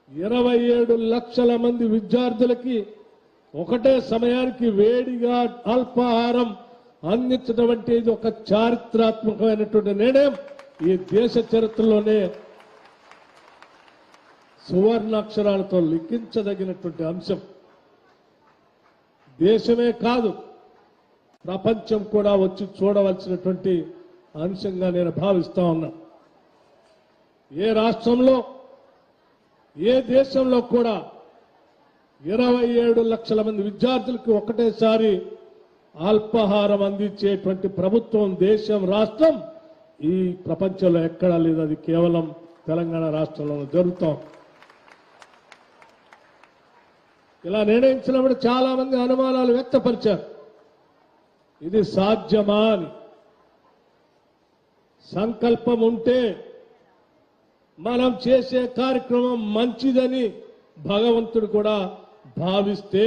27 లక్షల మంది విద్యార్థులకి ఒకటే సమయానికి వేడిగా అల్పాహారం అందించడం అంటే ఇది ఒక చారిత్రాత్మకమైనటువంటి నిర్ణయం. ఈ దేశ చరిత్రలోనే సువర్ణాక్షరాలతో లిఖించదగినటువంటి అంశం. దేశమే కాదు ప్రపంచం కూడా వచ్చి చూడవలసినటువంటి అంశంగా నేను భావిస్తా ఉన్నా. ఏ రాష్ట్రంలో ఏ దేశంలో కూడా 27 లక్షల మంది విద్యార్థులకు ఒకటేసారి అల్పాహారం అందించేటువంటి ప్రభుత్వం, దేశం, రాష్ట్రం ఈ ప్రపంచంలో ఎక్కడా లేదు. అది కేవలం తెలంగాణ రాష్ట్రంలో జరుగుతాం. ఇలా నిర్ణయించినప్పుడు చాలా మంది అనుమానాలు వ్యక్తపరిచారు. ఇది సాధ్యమా అని. సంకల్పం ఉంటే మనం చేసే కార్యక్రమం మంచిదని భగవంతుడు కూడా భావిస్తే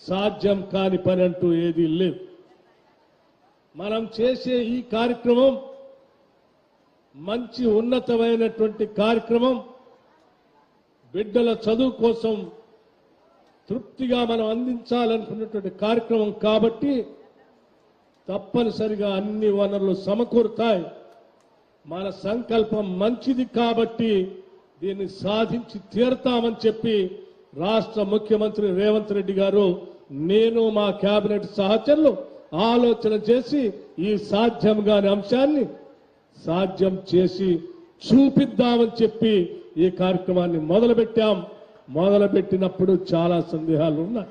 సాధ్యం కాని పని అంటూ ఏదీ లేదు. మనం చేసే ఈ కార్యక్రమం మంచి ఉన్నతమైనటువంటి కార్యక్రమం, బిడ్డల చదువు కోసం తృప్తిగా మనం అందించాలనుకున్నటువంటి కార్యక్రమం కాబట్టి తప్పనిసరిగా అన్ని వనరులు సమకూరుతాయి. మన సంకల్పం మంచిది కాబట్టి దీన్ని సాధించి తీరతామని చెప్పి రాష్ట్ర ముఖ్యమంత్రి రేవంత్ రెడ్డి గారు, నేను మా కేబినెట్ సహచరులు ఆలోచన చేసి ఈ సాధ్యం కాని అంశాన్ని సాధ్యం చేసి చూపిద్దామని చెప్పి ఈ కార్యక్రమాన్ని మొదలుపెట్టాం. మొదలుపెట్టినప్పుడు చాలా సందేహాలు ఉన్నాయి.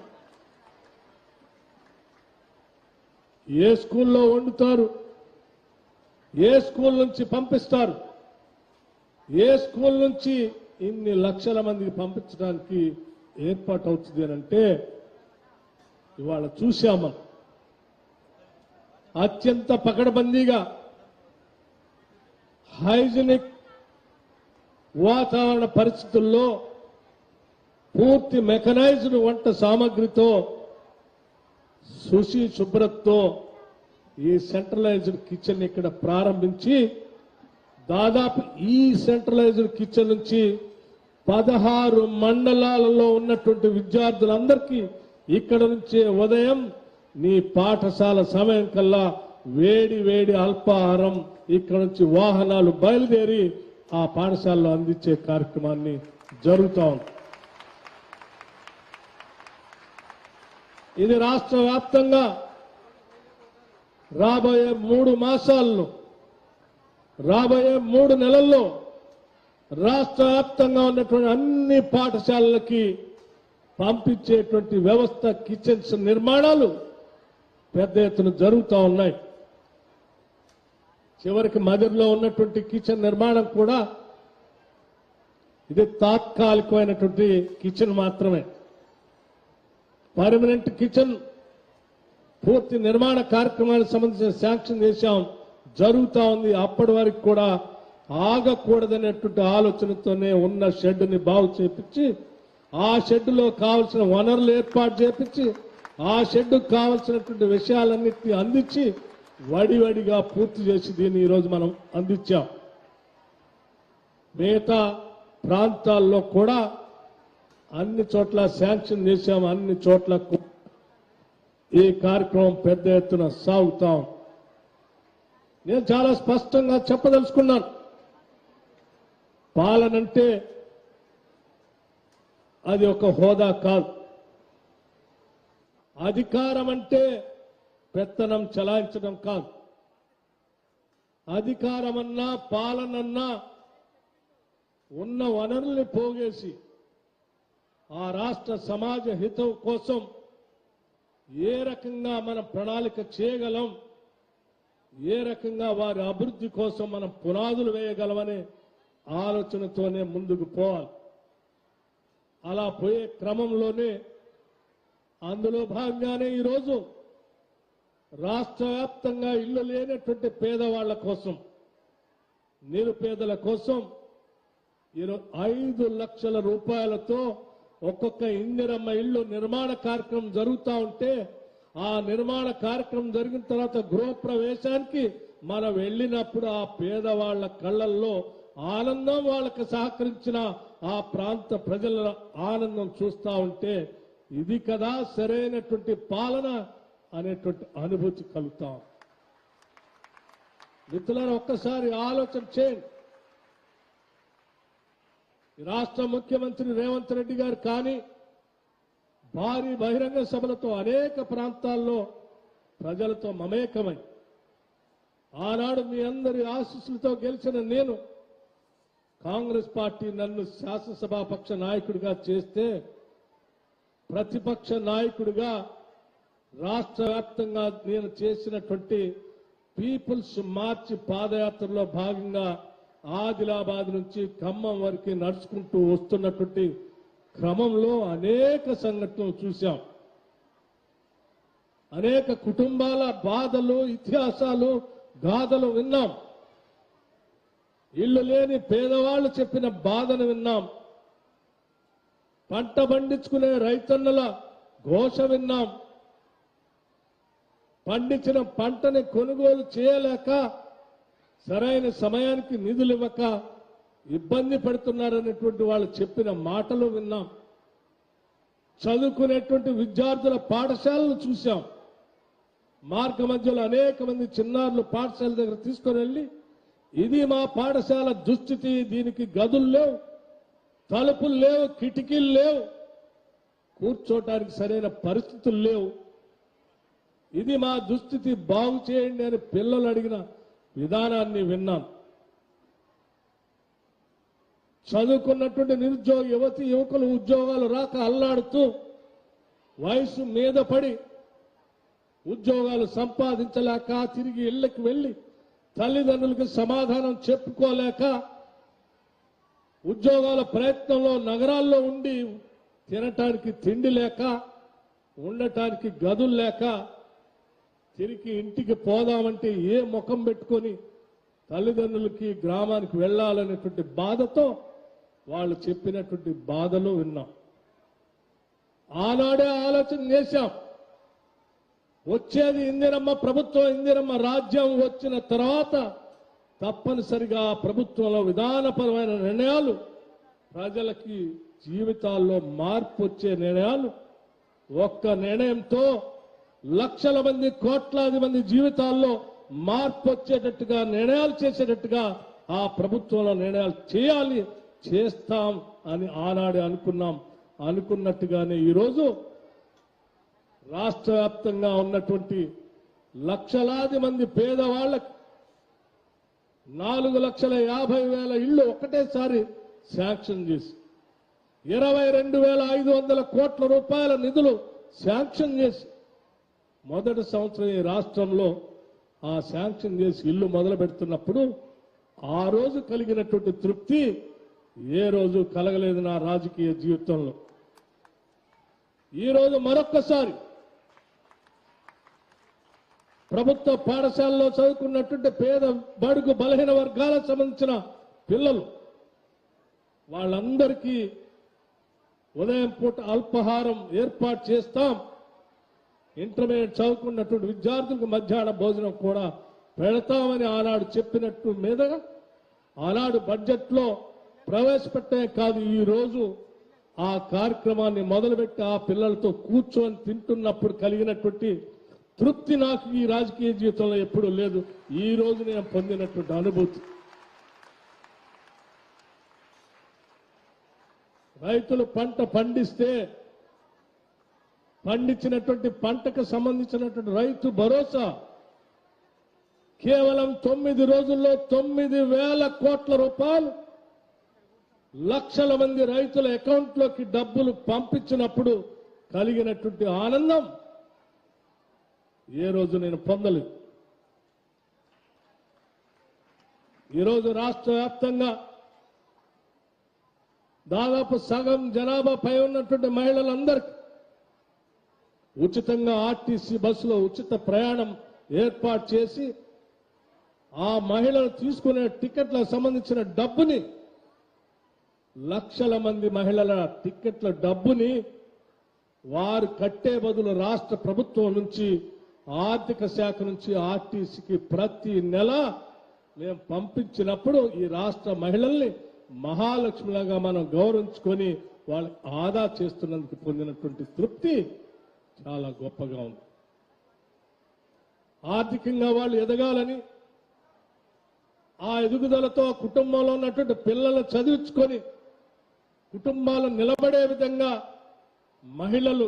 ఏ స్కూల్లో వండుతారు, ఏ స్కూల్ నుంచి పంపిస్తారు, ఏ స్కూల్ నుంచి ఇన్ని లక్షల మందికి పంపించడానికి ఏర్పాటు అవుతుంది అని అంటే ఇవాళ చూశాము. అత్యంత పకడ్బందీగా హైజీనిక్ వాతావరణ పరిస్థితుల్లో పూర్తి మెకనైజ్డ్ వంట సామగ్రితో శుచి శుభ్రతతో ఈ సెంట్రలైజ్డ్ కిచెన్ ఇక్కడ ప్రారంభించి దాదాపు ఈ సెంట్రలైజ్డ్ కిచెన్ నుంచి 16 మండలాలలో ఉన్నటువంటి విద్యార్థులందరికీ ఇక్కడ నుంచే ఉదయం నీ పాఠశాల సమయం కల్లా వేడి వేడి అల్పాహారం ఇక్కడ నుంచి వాహనాలు బయలుదేరి ఆ పాఠశాలలో అందించే కార్యక్రమాన్ని జరుగుతా ఉంది. ఇది రాష్ట్ర వ్యాప్తంగా రాబోయే 3 మాసాల్లో, రాబోయే 3 నెలల్లో రాష్ట్ర వ్యాప్తంగా ఉన్నటువంటి అన్ని పాఠశాలలకి పంపించేటువంటి వ్యవస్థ, కిచెన్స్ నిర్మాణాలు పెద్ద ఎత్తున జరుగుతూ ఉన్నాయి. చివరికి మదిరిలో ఉన్నటువంటి కిచెన్ నిర్మాణం కూడా ఇది తాత్కాలికమైనటువంటి కిచెన్ మాత్రమే. పర్మనెంట్ కిచెన్ పూర్తి నిర్మాణ కార్యక్రమానికి సంబంధించిన శాంక్షన్ చేశాం, జరుగుతూ ఉంది. అప్పటి వరకు కూడా ఆగకూడదనేటువంటి ఆలోచనతోనే ఉన్న షెడ్ని బాగు చేపించి ఆ షెడ్లో కావలసిన వనరులు ఏర్పాటు చేపించి ఆ షెడ్కు కావలసినటువంటి విషయాలన్నింటినీ అందించి వడివడిగా పూర్తి చేసి దీన్ని ఈరోజు మనం అందించాం. మిగతా ప్రాంతాల్లో కూడా అన్ని చోట్ల శాంక్షన్ చేశాం, అన్ని చోట్ల ఈ కార్యక్రమం పెద్ద ఎత్తున సాగుతాం. నేను చాలా స్పష్టంగా చెప్పదలుచుకున్నాను, పాలనంటే అది ఒక హోదా కాదు. అధికారం అంటే పెత్తనం చలాయించడం కాదు. అధికారమన్నా పాలనన్నా ఉన్న వనరుల్ని పోగేసి ఆ రాష్ట్ర సమాజ హితం కోసం ఏ రకంగా మనం ప్రణాళిక చేయగలం, ఏ రకంగా వారి అభివృద్ధి కోసం మనం పునాదులు వేయగలమనే ఆలోచనతోనే ముందుకు పోవాలి. అలా పోయే క్రమంలోనే అందులో భాగంగానే ఈరోజు రాష్ట్ర వ్యాప్తంగా ఇల్లు లేనటువంటి పేదవాళ్ల కోసం, నిరుపేదల కోసం 5 లక్షల రూపాయలతో ఒక్కొక్క ఇందిరమ్మ ఇల్లు నిర్మాణ కార్యక్రమం జరుగుతూ ఉంటే ఆ నిర్మాణ కార్యక్రమం జరిగిన తర్వాత గృహప్రవేశానికి మనం వెళ్ళినప్పుడు ఆ పేదవాళ్ల కళ్ళల్లో ఆనందం, వాళ్ళకి సహకరించిన ఆ ప్రాంత ప్రజల ఆనందం చూస్తా ఉంటే ఇది కదా సరైనటువంటి పాలన అనేటువంటి అనుభూతి కలుగుతాం. మిత్రులారా, ఒక్కసారి ఆలోచన చేయండి. ఈ రాష్ట్ర ముఖ్యమంత్రి రేవంత్ రెడ్డి గారు కానీ భారీ బహిరంగ సభలతో అనేక ప్రాంతాల్లో ప్రజలతో మమేకమై ఆనాడు మీ అందరి ఆశీస్సులతో గెలిచిన నేను కాంగ్రెస్ పార్టీ నన్ను శాసనసభాపక్ష నాయకుడిగా చేస్తే ప్రతిపక్ష నాయకుడిగా రాష్ట్ర వ్యాప్తంగా నేను చేసినటువంటి పీపుల్స్ మార్చ్ పాదయాత్రలో భాగంగా ఆదిలాబాద్ నుంచి ఖమ్మం వరకు నడుచుకుంటూ వస్తున్నటువంటి క్రమంలో అనేక సంఘటనలు చూశాం. అనేక కుటుంబాల బాధలు, ఇతిహాసాలు, గాథలు విన్నాం. ఇల్లు లేని పేదవాళ్లు చెప్పిన బాధను విన్నాం. పంట పండించుకునే రైతన్నల ఘోష విన్నాం. పండించిన పంటని కొనుగోలు చేయలేక సరైన సమయానికి నిధులు ఇవ్వక ఇబ్బంది పడుతున్నారనేటువంటి వాళ్ళు చెప్పిన మాటలు విన్నాం. చదువుకునేటువంటి విద్యార్థుల పాఠశాలను చూశాం. మార్గ మధ్యలో అనేక మంది చిన్నారులు పాఠశాల దగ్గర తీసుకొని వెళ్ళి ఇది మా పాఠశాల దుస్థితి, దీనికి గదులు లేవు, తలుపులు లేవు, కిటికీలు లేవు, కూర్చోటానికి సరైన పరిస్థితులు లేవు, ఇది మా దుస్థితి, బాగు చేయండి అని పిల్లలు అడిగిన విధానాన్ని విన్నాం. చదువుకున్నటువంటి నిరుద్యోగ యువతి యువకులు ఉద్యోగాలు రాక అల్లాడుతూ వయసు మీద పడి ఉద్యోగాలు సంపాదించలేక తిరిగి ఇళ్లకు వెళ్లి తల్లిదండ్రులకు సమాధానం చెప్పుకోలేక ఉద్యోగాల ప్రయత్నంలో నగరాల్లో ఉండి తినటానికి తిండి లేక ఉండటానికి గదులు లేక తిరిగి ఇంటికి పోదామంటే ఏ ముఖం పెట్టుకొని తల్లిదండ్రులకి గ్రామానికి వెళ్లాలనేటువంటి బాధతో వాళ్ళు చెప్పినటువంటి బాధలు విన్నాం. ఆనాడే ఆలోచన చేశాం. వచ్చేది ఇందిరమ్మ ప్రభుత్వం, ఇందిరమ్మ రాజ్యం వచ్చిన తర్వాత తప్పనిసరిగా ప్రభుత్వంలో విధానపరమైన నిర్ణయాలు, ప్రజలకి జీవితాల్లో మార్పు వచ్చే నిర్ణయాలు, ఒక్క నిర్ణయంతో లక్షల మంది కోట్లాది మంది జీవితాల్లో మార్పు వచ్చేటట్టుగా నిర్ణయాలు చేసేటట్టుగా ఆ ప్రభుత్వంలో నిర్ణయాలు చేయాలి, చేస్తాం అని ఆనాడే అనుకున్నాం. అనుకున్నట్టుగానే ఈరోజు రాష్ట్ర వ్యాప్తంగా ఉన్నటువంటి లక్షలాది మంది పేదవాళ్లకు 4,50,000 ఇళ్లు ఒకటేసారి శాంక్షన్ చేసి 22,500 కోట్ల రూపాయల నిధులు శాంక్షన్ చేసి మొదటి సంవత్సరం ఈ రాష్ట్రంలో ఆ శాంక్షన్ చేసి ఇల్లు మొదలు పెడుతున్నప్పుడు ఆ రోజు కలిగినటువంటి తృప్తి ఏ రోజు కలగలేదు నా రాజకీయ జీవితంలో. ఈ రోజు మరొక్కసారి ప్రభుత్వ పాఠశాలలో చదువుకున్నటువంటి పేద బడుగు బలహీన వర్గాలకు సంబంధించిన పిల్లలు వాళ్ళందరికీ ఉదయం పూట అల్పాహారం ఏర్పాటు చేస్తాం. ఇంటర్మీడియట్ చదువుకున్నటువంటి విద్యార్థులకు మధ్యాహ్న భోజనం కూడా పెడతామని ఆనాడు చెప్పినట్టు మీదగా ఆనాడు బడ్జెట్లో ప్రవేశపెట్టే కాదు, ఈ రోజు ఆ కార్యక్రమాన్ని మొదలుపెట్టి ఆ పిల్లలతో కూర్చొని తింటున్నప్పుడు కలిగినటువంటి తృప్తి నాకు ఈ రాజకీయ జీవితంలో ఎప్పుడూ లేదు. ఈ రోజు నేను పొందినటువంటి అనుభూతి. రైతులు పంట పండిస్తే పండించినటువంటి పంటకు సంబంధించినటువంటి రైతు భరోసా కేవలం 9 రోజుల్లో 9,000 కోట్ల రూపాయలు లక్షల మంది రైతుల అకౌంట్లోకి డబ్బులు పంపించినప్పుడు కలిగినటువంటి ఆనందం ఏ రోజు నేను పొందలేదు. ఈరోజు రాష్ట్ర వ్యాప్తంగా దాదాపు సగం జనాభా పై ఉన్నటువంటి మహిళలందరికీ ఉచితంగా ఆర్టీసీ బస్సులో ఉచిత ప్రయాణం ఏర్పాటు చేసి ఆ మహిళలు తీసుకునే టికెట్లకు సంబంధించిన డబ్బుని లక్షల మంది మహిళల టికెట్ల డబ్బుని వారు కట్టే బదులు రాష్ట్ర ప్రభుత్వం నుంచి ఆర్థిక శాఖ నుంచి ఆర్టీసీకి ప్రతి నెల మేము పంపించినప్పుడు ఈ రాష్ట్ర మహిళల్ని మహాలక్ష్మిలాగా మనం గౌరవించుకొని వాళ్ళకి ఆదా చేస్తున్నందుకు పొందినటువంటి తృప్తి చాలా గొప్పగా ఉంది. ఆర్థికంగా వాళ్ళు ఎదగాలని, ఆ ఎదుగుదలతో కుటుంబంలో ఉన్నటువంటి పిల్లలను చదివించుకొని కుటుంబాలు నిలబడే విధంగా మహిళలు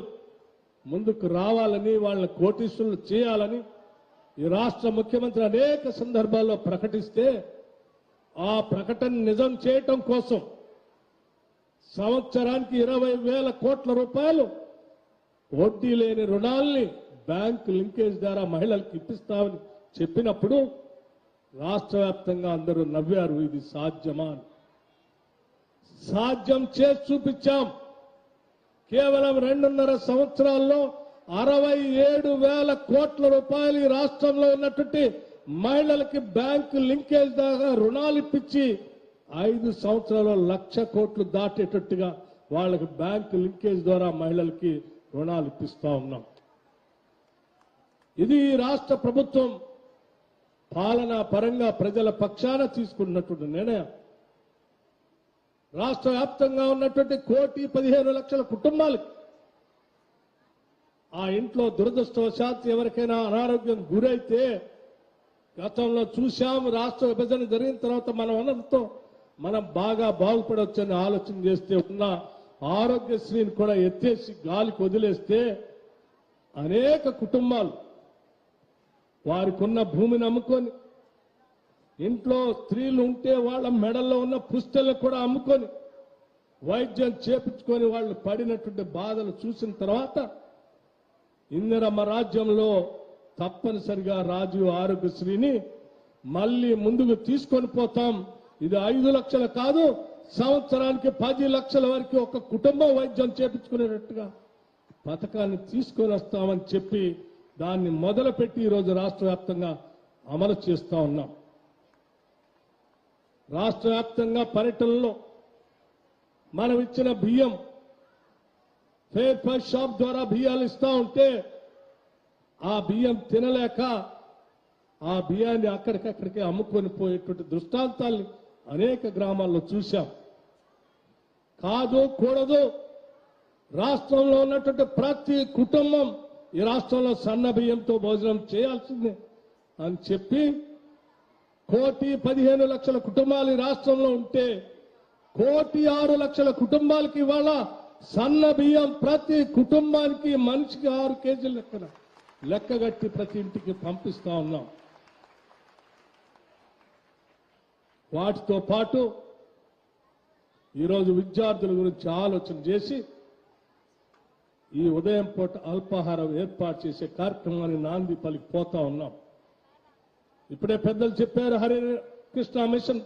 ముందుకు రావాలని, వాళ్ళని కోటీశ్వరులు చేయాలని ఈ రాష్ట్ర ముఖ్యమంత్రి అనేక సందర్భాల్లో ప్రకటిస్తే ఆ ప్రకటన నిజం చేయటం కోసం సంవత్సరానికి 20,000 కోట్ల రూపాయలు వడ్డీ లేని రుణాల్ని బ్యాంకు లింకేజ్ ద్వారా మహిళలకు ఇప్పిస్తామని చెప్పినప్పుడు రాష్ట్ర వ్యాప్తంగా అందరూ నవ్వారు. ఇది సాధ్యమా అని. సాధ్యం చేసి చూపించాం. కేవలం 2.5 సంవత్సరాల్లో 67,000 కోట్ల రూపాయలు ఈ రాష్ట్రంలో ఉన్నటువంటి మహిళలకి బ్యాంకు లింకేజ్ ద్వారా రుణాలు ఇప్పించి 5 సంవత్సరాల్లో 1,00,000 కోట్లు దాటేటట్టుగా వాళ్ళకి బ్యాంకు లింకేజ్ ద్వారా మహిళలకి రుణాలు ఇప్పిస్తా ఉన్నాం. ఇది ఈ రాష్ట్ర ప్రభుత్వం పాలనా పరంగా ప్రజల పక్షాన తీసుకున్నటువంటి నిర్ణయం. రాష్ట్ర వ్యాప్తంగా ఉన్నటువంటి 1,15,00,000 కుటుంబాలకు ఆ ఇంట్లో దురదృష్టవశాత్తు ఎవరికైనా అనారోగ్యం గురైతే గతంలో చూశాం. రాష్ట్ర విభజన జరిగిన తర్వాత మన వనరులతో మనం బాగా బాగుపడవచ్చని ఆలోచన చేస్తే ఉన్న ఆరోగ్యశ్రీని కూడా ఎత్తేసి గాలికి వదిలేస్తే అనేక కుటుంబాలు వారికి ఉన్న భూమిని అమ్ముకొని, ఇంట్లో స్త్రీలు ఉంటే వాళ్ళ మెడల్లో ఉన్న పుస్తలు కూడా అమ్ముకొని వైద్యం చేపించుకొని వాళ్ళు పడినటువంటి బాధలు చూసిన తర్వాత ఇందిరమ్మ రాజ్యంలో తప్పనిసరిగా రాజీవ్ ఆరోగ్యశ్రీని మళ్ళీ ముందుకు తీసుకొని పోతాం. ఇది 5 లక్షలు కాదు, సంవత్సరానికి 10 లక్షల వరకు ఒక కుటుంబం వైద్యం చేపించుకునేటట్టుగా పథకాన్ని తీసుకొని వస్తామని చెప్పి దాన్ని మొదలుపెట్టి ఈరోజు రాష్ట్ర వ్యాప్తంగా అమలు చేస్తా ఉన్నాం. రాష్ట్ర వ్యాప్తంగా పర్యటనలో మనం ఇచ్చిన బియ్యం ఫేర్ ప్రైస్ షాప్ ద్వారా బియ్యాలు ఇస్తా ఉంటే ఆ బియ్యం తినలేక ఆ బియ్యాన్ని అక్కడికక్కడికే అమ్ముకొని పోయేటువంటి దృష్టాంతాల్ని అనేక గ్రామాల్లో చూశాం. కాదు కూడదు, రాష్ట్రంలో ఉన్నటువంటి ప్రతి కుటుంబం ఈ రాష్ట్రంలో సన్న బియ్యంతో భోజనం చేయాల్సిందే అని చెప్పి 1,15,00,000 కుటుంబాలు ఈ రాష్ట్రంలో ఉంటే 1,06,00,000 కుటుంబాలకి ఇవాళ సన్న బియ్యం ప్రతి కుటుంబానికి మనిషికి 6 కేజీల లెక్కగట్టి ప్రతి ఇంటికి పంపిస్తా ఉన్నాం. వాటితో పాటు ఈరోజు విద్యార్థుల గురించి ఆలోచన చేసి ఈ ఉదయం పూట అల్పాహారం ఏర్పాటు చేసే కార్యక్రమాన్ని నాంది పలికిపోతా ఉన్నాం. ఇప్పుడే పెద్దలు చెప్పారు, హరే కృష్ణ మిషన్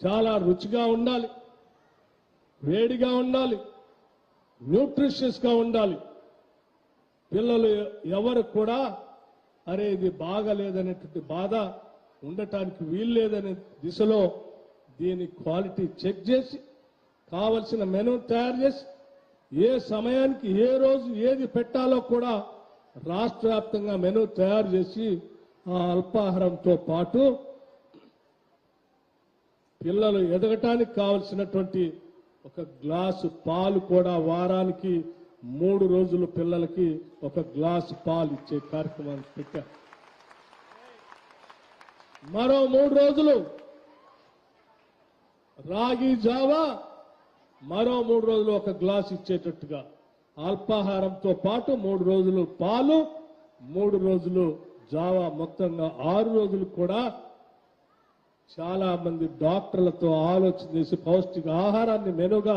చాలా రుచిగా ఉండాలి, వేడిగా ఉండాలి, న్యూట్రిషియస్ గా ఉండాలి. పిల్లలు ఎవరు కూడా అరే ఇది బాగలేదనేటువంటి బాధ ఉండటానికి వీల్లేదనే దిశలో దీని క్వాలిటీ చెక్ చేసి కావలసిన మెనూ తయారు చేసి ఏ సమయానికి ఏ రోజు ఏది పెట్టాలో కూడా రాష్ట్ర వ్యాప్తంగా మెనూ తయారు చేసి ఆ అల్పాహారంతో పాటు పిల్లలు ఎదగటానికి కావలసినటువంటి ఒక గ్లాసు పాలు కూడా వారానికి 3 రోజులు పిల్లలకి ఒక గ్లాసు పాలు ఇచ్చే కార్యక్రమాన్ని పెట్టారు. మరో 3 రోజులు రాగి జావా, మరో 3 రోజులు ఒక గ్లాస్ ఇచ్చేటట్టుగా అల్పాహారంతో పాటు 3 రోజులు పాలు, 3 రోజులు జావా, మొత్తంగా 6 రోజులు కూడా చాలా మంది డాక్టర్లతో ఆలోచన చేసి పౌష్టిక ఆహారాన్ని మెనుగా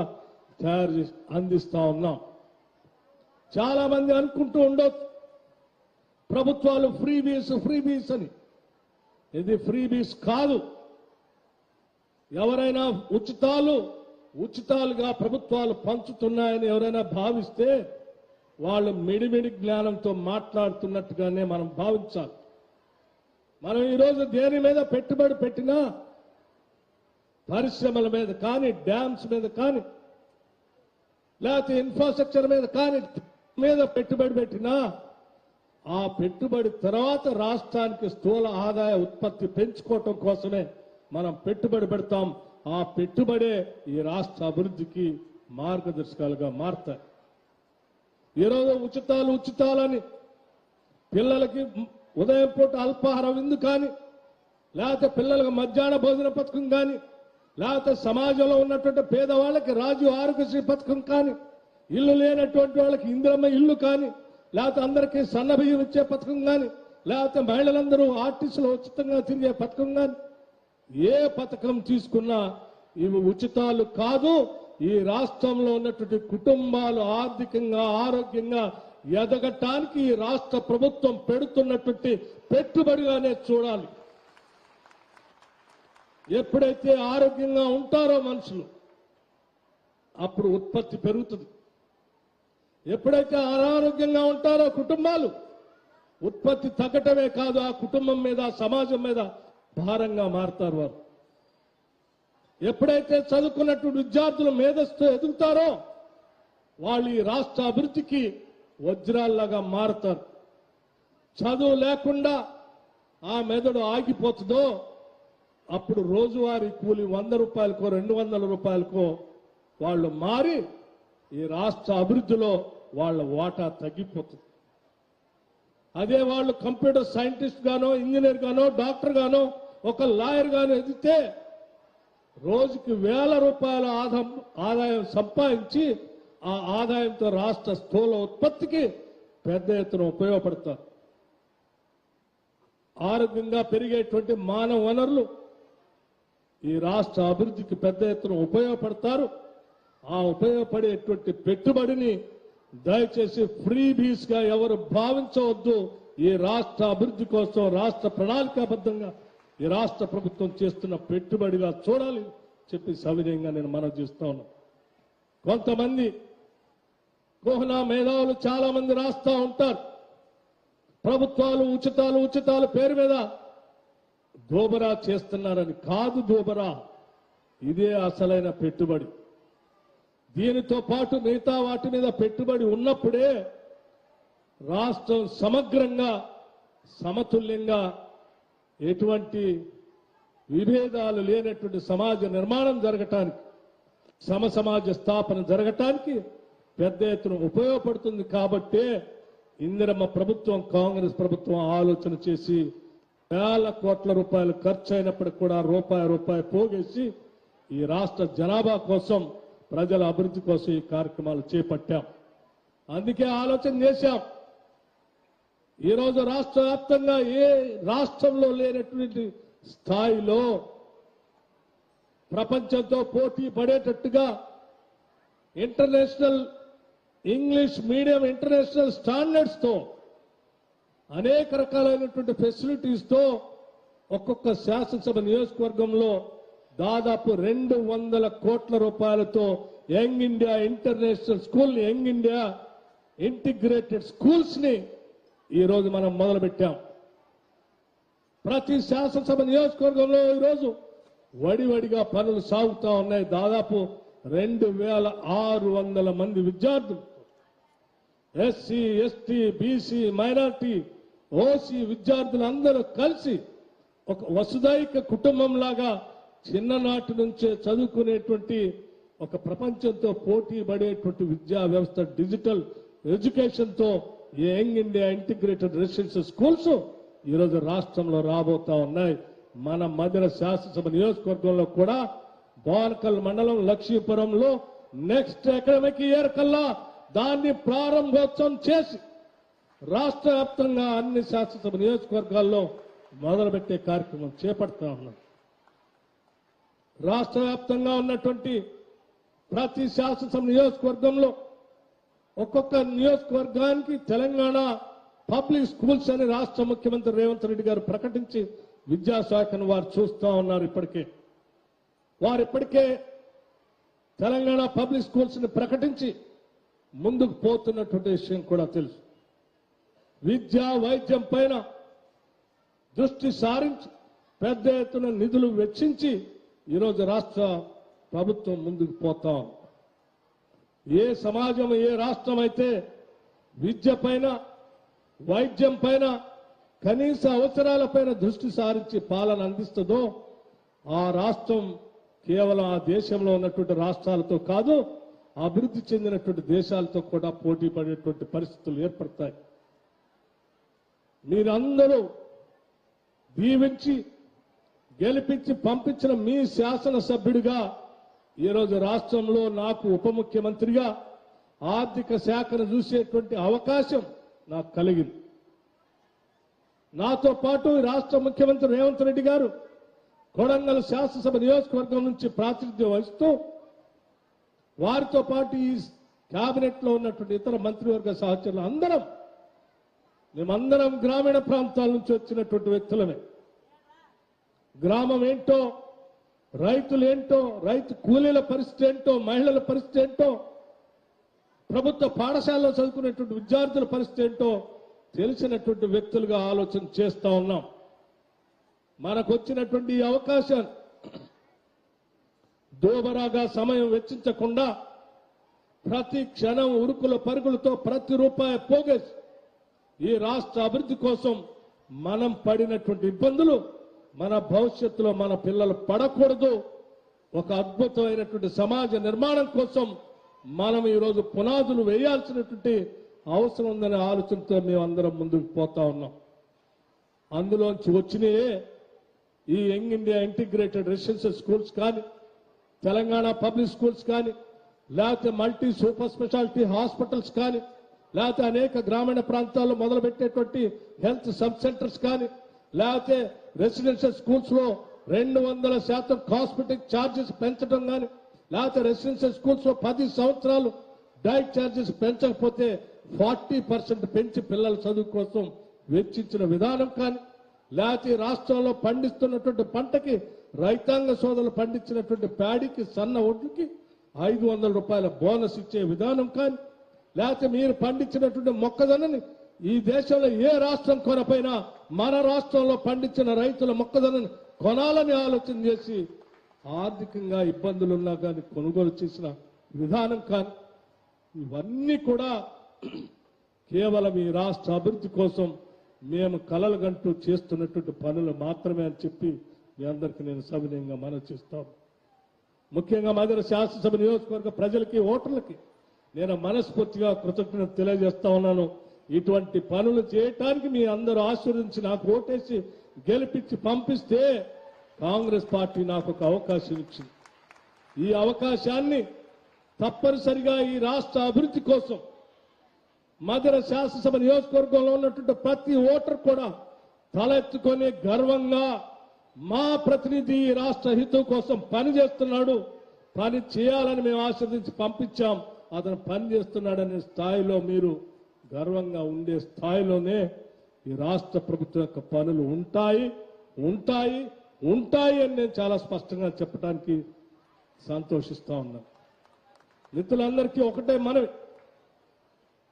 తయారు చేసి అందిస్తా ఉన్నాం. చాలా మంది అనుకుంటూ ఉండొచ్చు ప్రభుత్వాలు ఫ్రీబీస్ అని. ఇది ఫ్రీబీస్ కాదు. ఎవరైనా ఉచితాలుగా ప్రభుత్వాలు పంచుతున్నాయని ఎవరైనా భావిస్తే వాళ్ళు మిడిమిడి జ్ఞానంతో మాట్లాడుతున్నట్టుగానే మనం భావించాలి. మనం ఈరోజు దేని మీద పెట్టుబడి పెట్టినా, పరిశ్రమల మీద కానీ, డ్యామ్స్ మీద కానీ, లేకపోతే ఇన్ఫ్రాస్ట్రక్చర్ మీద కానీ మీద పెట్టుబడి పెట్టినా ఆ పెట్టుబడి తర్వాత రాష్ట్రానికి స్థూల ఆదాయ ఉత్పత్తి పెంచుకోవటం కోసమే మనం పెట్టుబడి పెడతాం. ఆ పెట్టుబడే ఈ రాష్ట్ర అభివృద్ధికి మార్గదర్శకాలుగా మారతాయి. ఈరోజు ఉచితాలని పిల్లలకి ఉదయం పూట అల్పాహార విందు కానీ, లేకపోతే పిల్లలకు మధ్యాహ్న భోజన పథకం కానీ, లేకపోతే సమాజంలో ఉన్నటువంటి పేదవాళ్ళకి రాజీవ్ ఆరోగ్యశ్రీ పథకం కానీ, ఇల్లు లేనటువంటి వాళ్ళకి ఇందిరమ్మ ఇల్లు కానీ, లేకపోతే అందరికీ సన్నబియ్యం ఇచ్చే పథకం కానీ, లేకపోతే మహిళలందరూ ఆర్టీసీలో ఉచితంగా తిరిగే పథకం కానీ, ఏ పథకం తీసుకున్నా ఇవి ఉచితాలు కాదు. ఈ రాష్ట్రంలో ఉన్నటువంటి కుటుంబాలు ఆర్థికంగా ఆరోగ్యంగా ఎదగటానికి ఈ రాష్ట్ర ప్రభుత్వం పెడుతున్నటువంటి పెట్టుబడిగానే చూడాలి. ఎప్పుడైతే ఆరోగ్యంగా ఉంటారో మనుషులు అప్పుడు ఉత్పత్తి పెరుగుతుంది. ఎప్పుడైతే అనారోగ్యంగా ఉంటారో కుటుంబాలు ఉత్పత్తి తగ్గటమే కాదు, ఆ కుటుంబం మీద సమాజం మీద భారంగా మారతారు వారు. ఎప్పుడైతే చదువుకున్నటువంటి విద్యార్థులు మేధస్సు ఎదుగుతారో వాళ్ళు ఈ రాష్ట్ర అభివృద్ధికి వజ్రాల్లాగా మారతారు. చదువు లేకుండా ఆ మెదడు ఆగిపోతుందో అప్పుడు రోజువారీ కూలి 100 రూపాయలకో 200 రూపాయలకో వాళ్ళు మారి ఈ రాష్ట్ర అభివృద్ధిలో వాళ్ళ వాటా తగ్గిపోతుంది. అదే వాళ్ళు కంప్యూటర్ సైంటిస్ట్ గానో ఇంజనీర్ గానో డాక్టర్ గానో ఒక లాయర్ గానో ఎదిగితే రోజుకి 1000 రూపాయల ఆదాయం సంపాదించి ఆ ఆదాయంతో రాష్ట్ర స్థూల ఉత్పత్తికి పెద్ద ఎత్తున ఉపయోగపడతారు. ఆరోగ్యంగా పెరిగేటువంటి మానవ వనరులు ఈ రాష్ట్ర అభివృద్ధికి పెద్ద ఎత్తున ఉపయోగపడతారు. ఆ ఉపయోగపడేటువంటి పెట్టుబడిని దయచేసి ఫ్రీబీస్ గా ఎవరు భావించవద్దు. ఈ రాష్ట్ర అభివృద్ధి కోసం రాష్ట్ర ప్రణాళికాబద్ధంగా ఈ రాష్ట్ర ప్రభుత్వం చేస్తున్న పెట్టుబడిగా చూడాలి చెప్పి సవినయంగా నేను మనవి చేస్తా ఉన్నాను. కొంతమంది కోహనా మేధావులు చాలా మంది రాస్తా ఉంటారు, ప్రభుత్వాలు ఉచితాలు పేరు మీద దోబరా చేస్తున్నారని. కాదు దోబరా, ఇదే అసలైన పెట్టుబడి. దీనితో పాటు మిగతా వాటి మీద పెట్టుబడి ఉన్నప్పుడే రాష్ట్రం సమగ్రంగా సమతుల్యంగా ఎటువంటి విభేదాలు లేనటువంటి సమాజ నిర్మాణం జరగటానికి, సమసమాజ స్థాపన జరగటానికి పెద్ద ఎత్తున ఉపయోగపడుతుంది. కాబట్టే ఇందిరమ్మ ప్రభుత్వం కాంగ్రెస్ ప్రభుత్వం ఆలోచన చేసి వేల కోట్ల రూపాయలు ఖర్చు అయినప్పటికీ కూడా రూపాయి పోగేసి ఈ రాష్ట్ర జనాభా కోసం ప్రజల అభివృద్ధి కోసం ఈ కార్యక్రమాలు చేపట్టాం. అందుకే ఆలోచన చేశాం. ఈరోజు రాష్ట్ర వ్యాప్తంగా ఏ రాష్ట్రంలో లేనటువంటి స్థాయిలో ప్రపంచంతో పోటీ పడేటట్టుగా international English medium international standards తో అనేక రకాలైనటువంటి ఫెసిలిటీస్ తో ఒక్కొక్క శాసనసభ నియోజకవర్గంలో దాదాపు 200 కోట్ల రూపాయలతో young India international school, young India integrated schools ని ఈరోజు మనం మొదలుపెట్టాం. ప్రతి శాసనసభ నియోజకవర్గంలో ఈరోజు వడివడిగా పనులు సాగుతా ఉన్నాయి. దాదాపు 2600 మంది విద్యార్థులు, SC ST BC minority OC విద్యార్థులందరూ కలిసి ఒక వసుదైక కుటుంబంలాగా చిన్ననాటి నుంచే చదువుకునేటువంటి ఒక ప్రపంచంతో పోటీ పడేటువంటి విద్యా వ్యవస్థ, డిజిటల్ ఎడ్యుకేషన్ తో young India integrated residential schools ఈరోజు రాష్ట్రంలో రాబోతా ఉన్నాయి. మన మధ్య శాసనసభ నియోజకవర్గంలో కూడా బోనకల్ మండలం లక్ష్మీపురంలో నెక్స్ట్ అకాడమిక్ ఇయర్ కల్లా దాన్ని ప్రారంభోత్సవం చేసి రాష్ట్ర వ్యాప్తంగా అన్ని శాసనసభ నియోజకవర్గాల్లో మొదలుపెట్టే కార్యక్రమం చేపడతా ఉన్నాం. రాష్ట్ర వ్యాప్తంగా ఉన్నటువంటి ప్రతి శాసనసభ నియోజకవర్గంలో ఒక్కొక్క నియోజకవర్గానికి తెలంగాణ పబ్లిక్ స్కూల్స్ అని రాష్ట్ర ముఖ్యమంత్రి రేవంత్ రెడ్డి గారు ప్రకటించి విద్యాశాఖను వారు చూస్తా ఉన్నారు. వారు ఇప్పటికే తెలంగాణ పబ్లిక్ స్కూల్స్ ని ప్రకటించి ముందుకు పోతున్నటువంటి విషయం కూడా తెలుసు. విద్యా వైద్యం పైన దృష్టి సారించి పెద్ద ఎత్తున నిధులు వెచ్చించి ఈరోజు రాష్ట్ర ప్రభుత్వం ముందుకు పోతాం. ఏ సమాజం, ఏ రాష్ట్రం అయితే విద్య పైన వైద్యం పైన కనీస అవసరాలపైన దృష్టి సారించి పాలన అందిస్తుందో ఆ రాష్ట్రం కేవలం ఆ దేశంలో ఉన్నటువంటి రాష్ట్రాలతో కాదు, అభివృద్ధి చెందినటువంటి దేశాలతో కూడా పోటీ పడేటువంటి పరిస్థితులు ఏర్పడతాయి. మీరందరూ దీవించి గెలిపించి పంపించిన మీ శాసనసభ్యుడిగా ఈరోజు రాష్ట్రంలో నాకు ఉప ముఖ్యమంత్రిగా ఆర్థిక శాఖను చూసేటువంటి అవకాశం నాకు కలిగింది. నాతో పాటు రాష్ట్ర ముఖ్యమంత్రి రేవంత్ రెడ్డి గారు కొడంగల్ శాసనసభ నియోజకవర్గం నుంచి ప్రాతినిధ్యం వహిస్తూ వారితో పాటు ఈ కేబినెట్ లో ఉన్నటువంటి ఇతర మంత్రివర్గ సహచరులు మేమందరం గ్రామీణ ప్రాంతాల నుంచి వచ్చినటువంటి వ్యక్తులమే. గ్రామం ఏంటో, రైతులు ఏంటో, రైతు కూలీల పరిస్థితి ఏంటో, మహిళల పరిస్థితి ఏంటో, ప్రభుత్వ పాఠశాలలో చదువుకునేటువంటి విద్యార్థుల పరిస్థితి ఏంటో తెలిసినటువంటి వ్యక్తులుగా ఆలోచన చేస్తా ఉన్నాం. మనకు వచ్చినటువంటి ఈ అవకాశాన్ని దోబరాగా సమయం వెచ్చించకుండా ప్రతి క్షణం ఉరుకుల పరుగులతో ప్రతి రూపాయి పోగేసి ఈ రాష్ట్ర అభివృద్ధి కోసం మనం పడినటువంటి ఇబ్బందులు మన భవిష్యత్తులో మన పిల్లలు పడకూడదు. ఒక అద్భుతమైనటువంటి సమాజ నిర్మాణం కోసం మనం ఈరోజు పునాదులు వేయాల్సినటువంటి అవసరం ఉందనే ఆలోచనతో మేమందరం ముందుకు పోతా ఉన్నాం. అందులోంచి వచ్చినాయే ఈ young India integrated residential schools కానీ, తెలంగాణ పబ్లిక్ స్కూల్స్ కానీ, లేకపోతే మల్టీ సూపర్ స్పెషాలిటీ హాస్పిటల్స్ కానీ, లేకపోతే అనేక గ్రామీణ ప్రాంతాల్లో మొదలుపెట్టేటువంటి హెల్త్ సబ్ సెంటర్స్ కానీ, లేకపోతే రెసిడెన్షియల్ స్కూల్స్ లో 200% కాస్మెటిక్ ఛార్జెస్ పెంచడం కానీ, లేకపోతే రెసిడెన్షియల్ స్కూల్స్ లో 10 సంవత్సరాలు డైట్ ఛార్జెస్ పెంచకపోతే 40% పెంచి పిల్లల చదువు కోసం వెచ్చించిన విధానం కానీ, లేకపోతే రాష్ట్రంలో పండిస్తున్నటువంటి పంటకి రైతాంగ సోదరులు పండించినటువంటి ప్యాడీకి సన్న ఒడ్లకి 500 రూపాయల బోనస్ ఇచ్చే విధానం కానీ, లేకపోతే మీరు పండించినటువంటి మొక్కజొన్నని ఈ దేశంలో ఏ రాష్ట్రం కొనపైనా మన రాష్ట్రంలో పండించిన రైతుల మొక్కజొన్నని కొనాలని ఆలోచన చేసి ఆర్థికంగా ఇబ్బందులున్నా కానీ కొనుగోలు చేసిన విధానం కానీ, ఇవన్నీ కూడా కేవలం ఈ రాష్ట్ర అభివృద్ధి కోసం మేము కలలుగంటూ చేస్తున్నటువంటి పనులు మాత్రమే అని చెప్పి మీ అందరికీ నేను సవినయంగా మనవి చేస్తాను. ముఖ్యంగా మధుర శాసనసభ నియోజకవర్గ ప్రజలకి, ఓటర్లకి నేను మనస్ఫూర్తిగా కృతజ్ఞత తెలియజేస్తా ఉన్నాను. ఇటువంటి పనులు చేయటానికి మీ అందరూ ఆశీర్వదించి నాకు ఓటేసి గెలిపించి పంపిస్తే కాంగ్రెస్ పార్టీ నాకు ఒక అవకాశం ఇచ్చింది. ఈ అవకాశాన్ని తప్పనిసరిగా ఈ రాష్ట్ర అభివృద్ధి కోసం మధుర శాసనసభ నియోజకవర్గంలో ఉన్నటువంటి ప్రతి ఓటర్ కూడా తలెత్తుకొని గర్వంగా మా ప్రతినిధి ఈ రాష్ట్ర హితం కోసం పని చేస్తున్నాడు, పని చేయాలని మేము ఆశీర్వదించి పంపించాం, అతను పని చేస్తున్నాడనే స్థాయిలో మీరు గర్వంగా ఉండే స్థాయిలోనే ఈ రాష్ట్ర ప్రభుత్వం యొక్క పనులు ఉంటాయి అని నేను చాలా స్పష్టంగా చెప్పడానికి సంతోషిస్తా ఉన్నాను. మిత్రులందరికీ ఒకటే మనవి,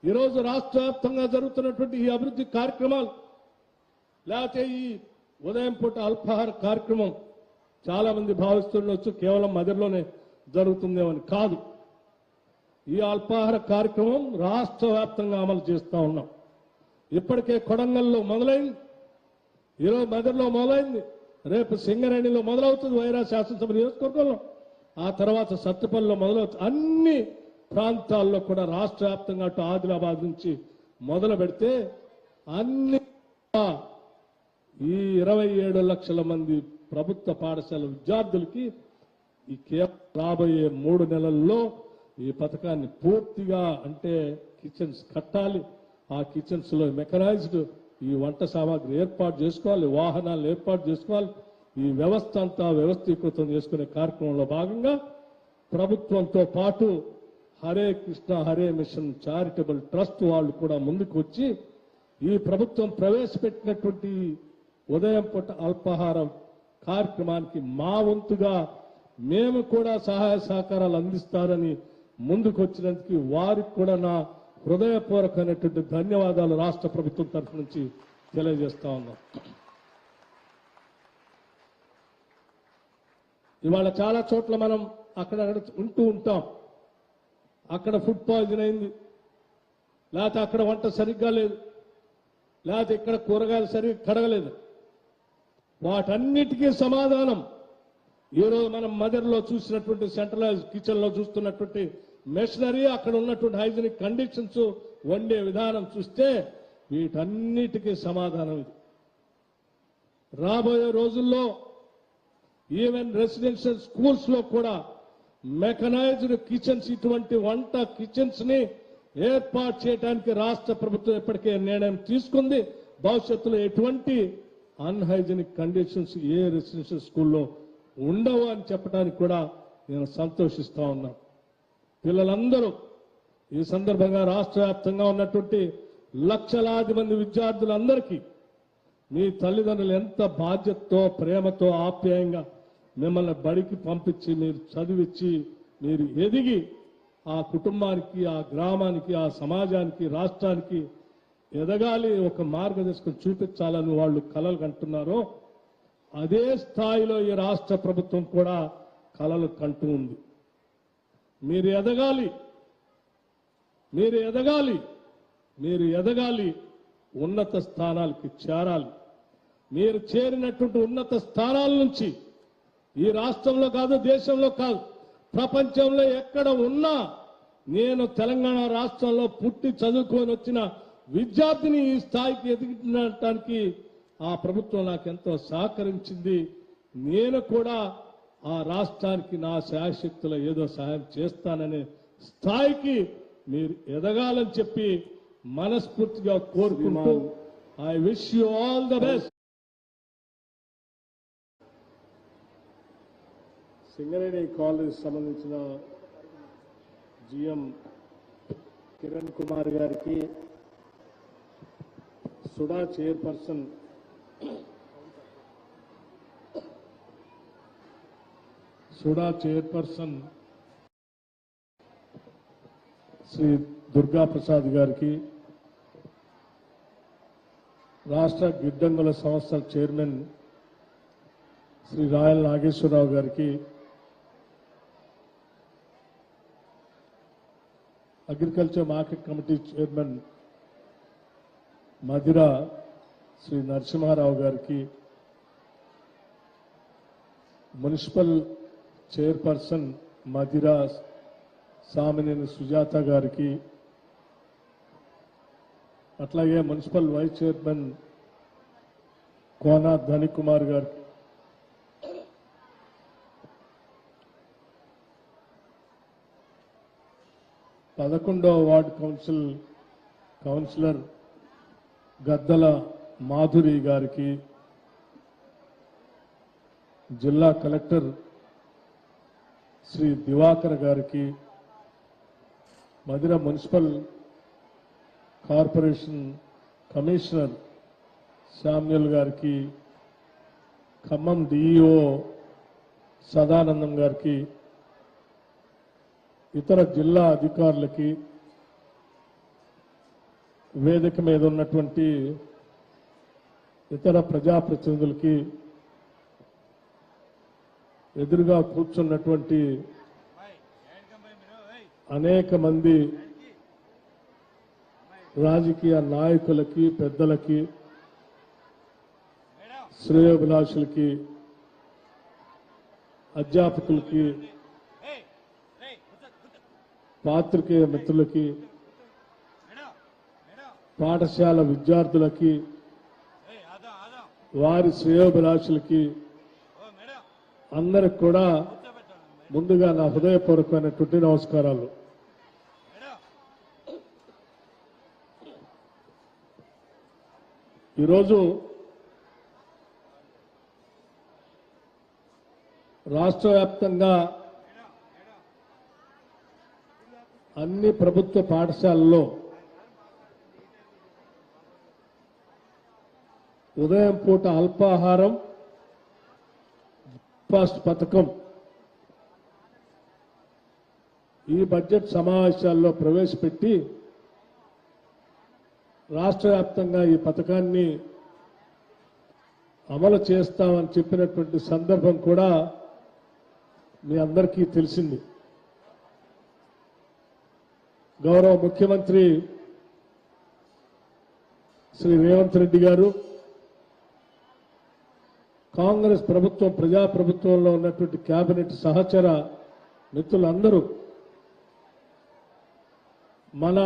ఈరోజు రాష్ట్ర వ్యాప్తంగా జరుగుతున్నటువంటి ఈ అభివృద్ధి కార్యక్రమాలు, లేకపోతే ఈ ఉదయం పూట అల్పాహార కార్యక్రమం చాలా మంది భావిస్తుండొచ్చు కేవలం మదిరలోనే జరుగుతుందేమని. కాదు, ఈ అల్పాహార కార్యక్రమం రాష్ట్ర వ్యాప్తంగా అమలు చేస్తా ఉన్నాం. ఇప్పటికే కొడంగల్లో మొదలైంది, ఈరోజు మదిరలో మొదలైంది, రేపు సింగరేణిలో మొదలవుతుంది, వైరా శాసనసభ నియోజకవర్గంలో, ఆ తర్వాత సత్తుపల్లిలో మొదలవుతుంది. అన్ని ప్రాంతాల్లో కూడా రాష్ట్ర వ్యాప్తంగా అటు ఆదిలాబాద్ నుంచి మొదలు పెడితే అన్ని ఈ 27 లక్షల మంది ప్రభుత్వ పాఠశాల విద్యార్థులకి ఈ కేవలం రాబోయే 3 నెలల్లో ఈ పథకాన్ని పూర్తిగా, అంటే కిచెన్స్ కట్టాలి, ఆ కిచెన్స్ లో మెకనైజ్డ్ ఈ వంట సామాగ్రి ఏర్పాటు చేసుకోవాలి, వాహనాలు ఏర్పాటు చేసుకోవాలి. ఈ వ్యవస్థ అంతా వ్యవస్థీకృతం చేసుకునే కార్యక్రమంలో భాగంగా ప్రభుత్వంతో పాటు Hare Krishna Hare mission charitable trust వాళ్ళు కూడా ముందుకు వచ్చి ఈ ప్రభుత్వం ప్రవేశపెట్టినటువంటి ఉదయం పూట అల్పాహారం కార్యక్రమానికి మా వంతుగా మేము కూడా సహాయ సహకారాలు అందిస్తారని ముందుకు వచ్చినందుకు వారికి కూడా నా హృదయపూర్వకమైనటువంటి ధన్యవాదాలు రాష్ట్ర ప్రభుత్వం తరఫు నుంచి తెలియజేస్తా ఉన్నాం. ఇవాళ చాలా చోట్ల మనం అక్కడక్కడ ఉంటూ ఉంటాం, అక్కడ ఫుడ్ పాయిజన్ అయింది, లేకపోతే అక్కడ వంట సరిగ్గా లేదు, లేకపోతే ఇక్కడ కూరగాయలు సరిగ్గా కడగలేదు. వాటన్నిటికీ సమాధానం ఈరోజు మనం మదర్లో చూసినటువంటి సెంట్రలైజ్ కిచెన్ లో చూస్తున్నటువంటి మెషినరీ, అక్కడ ఉన్నటువంటి హైజీనిక్ కండిషన్స్, వండే విధానం చూస్తే వీటన్నిటికీ సమాధానం ఇది. రాబోయే రోజుల్లో ఈవెన్ రెసిడెన్షియల్ స్కూల్స్ లో కూడా మెకనైజ్డ్ కిచెన్స్, ఇటువంటి వంట కిచెన్స్ ని ఏర్పాటు చేయడానికి రాష్ట్ర ప్రభుత్వం ఇప్పటికే నిర్ణయం తీసుకుంది. భవిష్యత్తులో ఎటువంటి అన్హైజీనిక్ కండిషన్స్ ఏ రెసిడెన్షియల్ స్కూల్లో ఉండవు అని చెప్పడానికి కూడా నేను సంతోషిస్తా ఉన్నాను. పిల్లలందరూ ఈ సందర్భంగా రాష్ట్ర వ్యాప్తంగా ఉన్నటువంటి లక్షలాది మంది విద్యార్థులందరికీ మీ తల్లిదండ్రులు ఎంత బాధ్యతతో, ప్రేమతో, ఆప్యాయంగా మిమ్మల్ని బడికి పంపించి మీరు చదివించి మీరు ఎదిగి ఆ కుటుంబానికి, ఆ గ్రామానికి, ఆ సమాజానికి, రాష్ట్రానికి ఎదగాలి, ఒక మార్గదర్శకం చూపించాలని వాళ్ళు కలలు కంటున్నారో అదే స్థాయిలో ఈ రాష్ట్ర ప్రభుత్వం కూడా కలలు కంటూ ఉంది. మీరు ఎదగాలి, మీరు ఎదగాలి, మీరు ఎదగాలి, ఉన్నత స్థానాలకి చేరాలి. మీరు చేరినటువంటి ఉన్నత స్థానాల నుంచి ఈ రాష్ట్రంలో కాదు, దేశంలో కాదు, ప్రపంచంలో ఎక్కడ ఉన్నా నేను తెలంగాణ రాష్ట్రంలో పుట్టి చదువుకొని వచ్చిన విద్యార్థిని ఈ స్థాయికి ఎదిగించడానికి ఆ ప్రభుత్వం నాకు ఎంతో సహకరించింది. నేను కూడా ఆ రాష్ట్రానికి నా శాయశక్తుల ఏదో సహాయం చేస్తాననే స్థాయికి మీరు ఎదగాలని చెప్పి మనస్ఫూర్తిగా కోరుకుంటూ I wish you all the best. Singareni college సంబంధించిన జిఎం కిరణ్ కుమార్ గారికి, సుడా చైర్పర్సన్ శ్రీ దుర్గా ప్రసాద్ గారికి, రాష్ట్ర గిడ్డంగుల సంస్థల చైర్మన్ శ్రీ రాయల్ నాగేశ్వరరావు గారికి, agriculture market committee chairman Madhira Shri Narasimharao గారికి, మున్సిపల్ చైర్పర్సన్ మధిర సామినేని సుజాత గారికి, అట్లాగే municipal vice chairman Kona Dhanikumar గారికి, పదకొండవ వార్డు కౌన్సిలర్ గద్దల మాధురి గారికి, జిల్లా కలెక్టర్ శ్రీ దివాకర్ గారికి, Madhira municipal corporation commissioner Samuel గారికి, ఖమ్మం డిఈఓ సదానందం గారికి, ఇతర జిల్లా అధికారులకి, వేదిక మీద ఉన్నటువంటి ఇతర ప్రజాప్రతినిధులకి, ఎదురుగా కూర్చున్నటువంటి అనేక మంది రాజకీయ నాయకులకి, పెద్దలకి, శ్రేయోభిలాషులకి, అధ్యాపకులకి, పాత్రికేయ మిత్రులకి, పాఠశాల విద్యార్థులకి, వారి శ్రేయోభిలాషులకి అందరికి కూడా ముందుగా నా హృదయపూర్వకమైనటువంటి నమస్కారాలు. ఈరోజు రాష్ట్ర వ్యాప్తంగా అన్ని ప్రభుత్వ పాఠశాలల్లో ఉదయం పూట అల్పాహారం ఫస్ట్ పథకం ఈ బడ్జెట్ సమావేశాల్లో ప్రవేశపెట్టి రాష్ట్ర వ్యాప్తంగా ఈ పథకాన్ని అమలు చేస్తామని చెప్పినటువంటి సందర్భం కూడా మీ అందరికీ తెలిసింది. గౌరవ ముఖ్యమంత్రి శ్రీ రేవంత్ రెడ్డి గారు కాంగ్రెస్ ప్రభుత్వం ప్రజాప్రభుత్వంలో ఉన్నటువంటి కేబినెట్ సహచర మిత్రులందరూ మన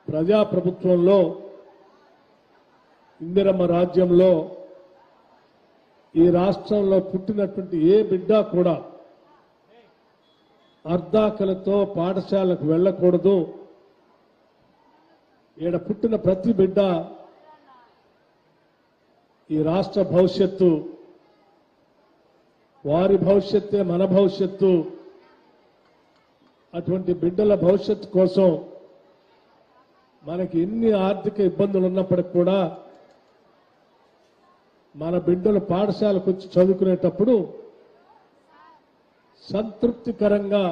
ప్రజాప్రభుత్వంలో ఇందిరమ్మ రాజ్యంలో ఈ రాష్ట్రంలో పుట్టినటువంటి ఏ బిడ్డ కూడా అర్ధాకలతో పాఠశాలకు వెళ్ళకూడదు. ఈడ పుట్టిన ప్రతి బిడ్డ ఈ రాష్ట్ర భవిష్యత్తు, వారి భవిష్యత్తే మన భవిష్యత్తు. అటువంటి బిడ్డల భవిష్యత్తు కోసం మనకి ఎన్ని ఆర్థిక ఇబ్బందులు ఉన్నప్పటికీ కూడా మన బిడ్డలు పాఠశాలకు వచ్చి చదువుకునేటప్పుడు సంతృప్తికరంగా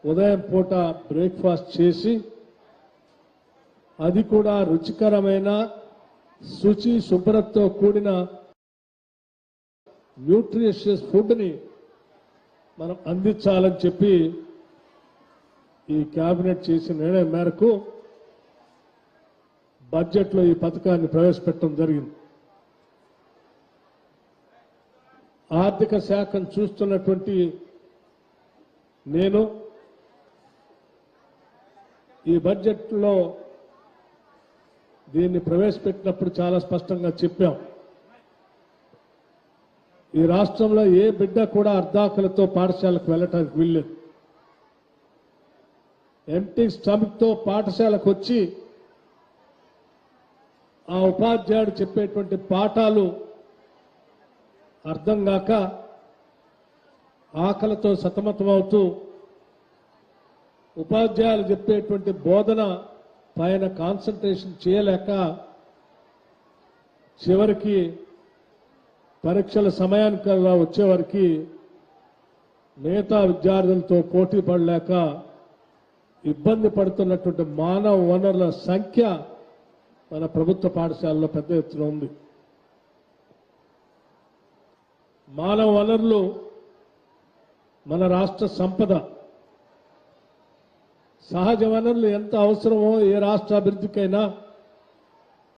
ఉదయం పూట బ్రేక్ఫాస్ట్ చేసి, అది కూడా రుచికరమైన శుచి శుభ్రతతో కూడిన న్యూట్రిషియస్ ఫుడ్ని మనం అందించాలని చెప్పి ఈ కేబినెట్ చేసిన నిర్ణయం మేరకు బడ్జెట్లో ఈ పథకాన్ని ప్రవేశపెట్టడం జరిగింది. ఆర్థిక శాఖను చూస్తున్నటువంటి నేను ఈ బడ్జెట్లో దీన్ని ప్రవేశపెట్టినప్పుడు చాలా స్పష్టంగా చెప్పాం. ఈ రాష్ట్రంలో ఏ బిడ్డ కూడా అర్ధాకలతో పాఠశాలకు వెళ్ళటానికి వీల్లేదు. ఎంటీ స్టమక్తో పాఠశాలకు వచ్చి ఆ ఉపాధ్యాయుడు చెప్పేటువంటి పాఠాలు అర్థం కాక ఆకలితో సతమతమవుతూ ఉపాధ్యాయులు చెప్పేటువంటి బోధన పైన కాన్సన్ట్రేషన్ చేయలేక చివరికి పరీక్షల సమయానికి వచ్చేవారికి మిగతా విద్యార్థులతో పోటీ పడలేక ఇబ్బంది పడుతున్నటువంటి మానవ వనరుల సంఖ్య మన ప్రభుత్వ పాఠశాలలో పెద్ద ఎత్తున ఉంది. మానవ వనరులు మన రాష్ట్ర సంపద. సహజ వనరులు ఎంత అవసరమో ఏ రాష్ట్ర అభివృద్ధికైనా